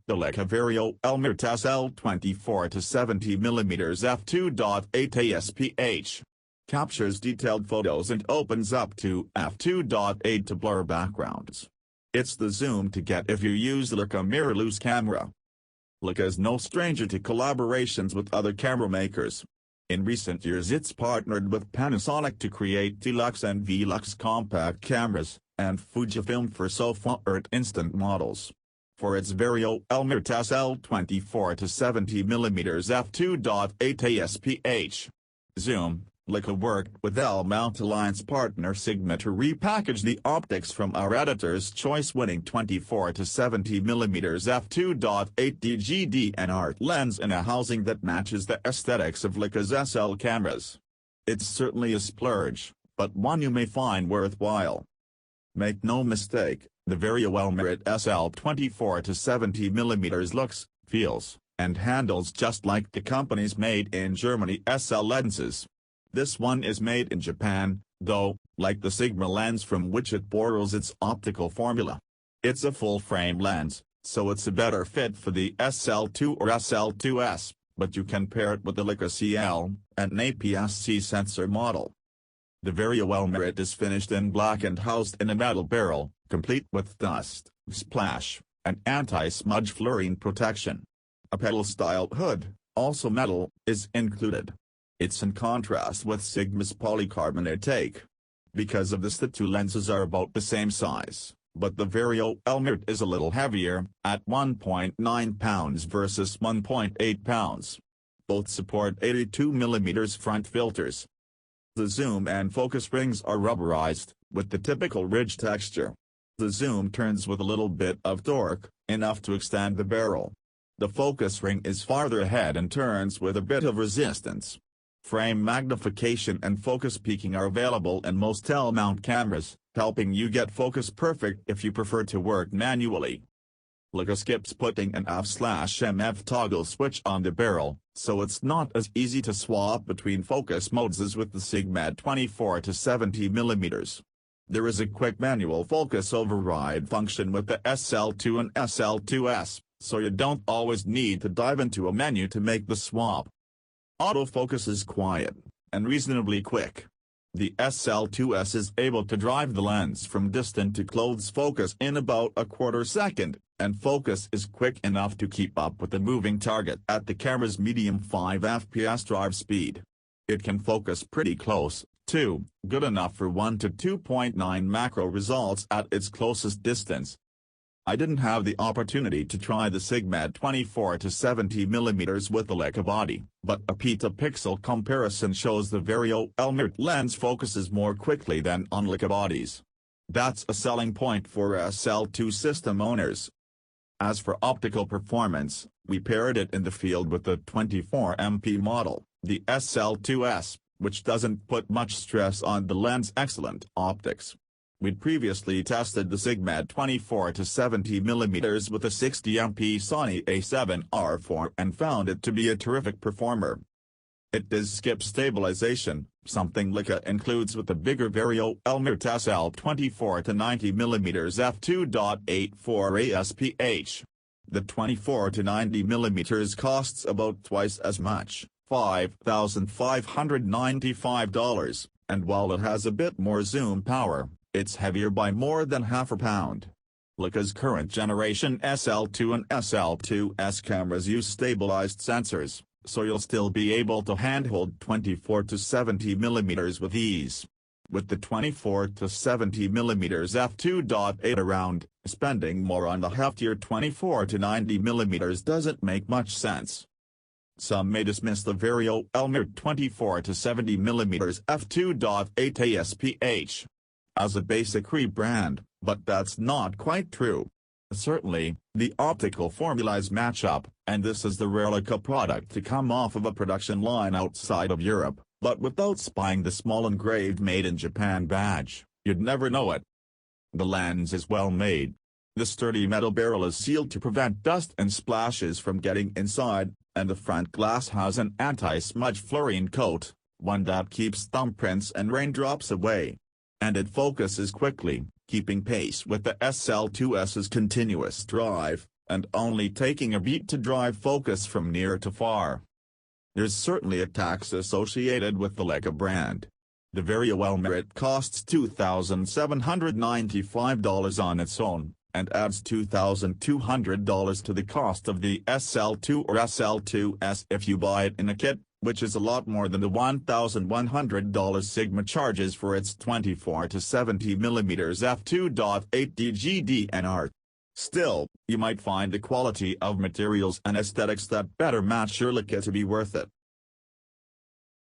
The Leica Vario-Elmarit-SL 24-70mm F2.8 ASPH captures detailed photos and opens up to F2.8 to blur backgrounds. It's the zoom to get if you use the Leica mirrorless camera. Leica is no stranger to collaborations with other camera makers. In recent years it's partnered with Panasonic to create Deluxe and Velux compact cameras, and Fujifilm for so-called instant models. For its Vario-Elmarit-SL 24-70mm F2.8 ASPH zoom, Leica worked with L-mount alliance partner Sigma to repackage the optics from our editor's choice-winning 24-70mm F2.8 DGD-NR lens in a housing that matches the aesthetics of Leica's SL cameras. It's certainly a splurge, but one you may find worthwhile. Make no mistake, the Vario-Elmarit-SL 24-70mm looks, feels, and handles just like the company's made-in-Germany SL lenses. This one is made in Japan, though, like the Sigma lens from which it borrows its optical formula. It's a full-frame lens, so it's a better fit for the SL2 or SL2S, but you can pair it with the Leica CL, an APS-C sensor model. The Vario-Elmarit is finished in black and housed in a metal barrel, complete with dust, splash, and anti-smudge fluorine protection. A pedal-style hood, also metal, is included. It's in contrast with Sigma's polycarbonate take. Because of this the two lenses are about the same size, but the Vario-Elmarit is a little heavier, at 1.9 pounds versus 1.8 pounds. Both support 82mm front filters. The zoom and focus rings are rubberized, with the typical ridge texture. The zoom turns with a little bit of torque, enough to extend the barrel. The focus ring is farther ahead and turns with a bit of resistance. Frame magnification and focus peaking are available in most L-mount cameras, helping you get focus perfect if you prefer to work manually. Leica skips putting an F/MF toggle switch on the barrel, so it's not as easy to swap between focus modes as with the Sigma 24-70mm. There is a quick manual focus override function with the SL2 and SL2S, so you don't always need to dive into a menu to make the swap. Autofocus is quiet, and reasonably quick. The SL2S is able to drive the lens from distant to close focus in about a quarter second, and focus is quick enough to keep up with the moving target at the camera's medium 5 fps drive speed. It can focus pretty close, too, good enough for 1 to 2.9 macro results at its closest distance. I didn't have the opportunity to try the Sigma 24-70mm with the Leica body, but a petapixel comparison shows the Vario-Elmarit lens focuses more quickly than on Leica bodies. That's a selling point for SL2 system owners. As for optical performance, we paired it in the field with the 24MP model, the SL2S, which doesn't put much stress on the lens' excellent optics. We'd previously tested the Sigma 24-70mm with a 60MP Sony A7R4 and found it to be a terrific performer. It does skip stabilization, something Leica includes with the bigger Vario-Elmarit-SL 24-90mm F2.8 ASPH. The 24-90mm costs about twice as much, $5,595, and while it has a bit more zoom power, it's heavier by more than half a pound. Leica's current generation SL2 and SL2S cameras use stabilized sensors, so you'll still be able to handhold 24-70mm with ease. With the 24-70mm F2.8 around, spending more on the heftier 24-90mm doesn't make much sense. Some may dismiss the Vario-Elmarit 24-70mm F2.8 ASPH as a basic rebrand, but that's not quite true. Certainly, the optical formulas match up, and this is the rare Leica product to come off of a production line outside of Europe, but without spying the small engraved Made in Japan badge, you'd never know it. The lens is well made. The sturdy metal barrel is sealed to prevent dust and splashes from getting inside, and the front glass has an anti-smudge fluorine coat, one that keeps thumbprints and raindrops away. And it focuses quickly, keeping pace with the SL2S's continuous drive, and only taking a beat to drive focus from near to far. There's certainly a tax associated with the Leica brand. The Vario-Elmarit costs $2,795 on its own, and adds $2,200 to the cost of the SL2 or SL2S if you buy it in a kit, which is a lot more than the $1,100 Sigma charges for its 24-70mm F2.8 DGDNR. Still, you might find the quality of materials and aesthetics that better match your Leica to be worth it.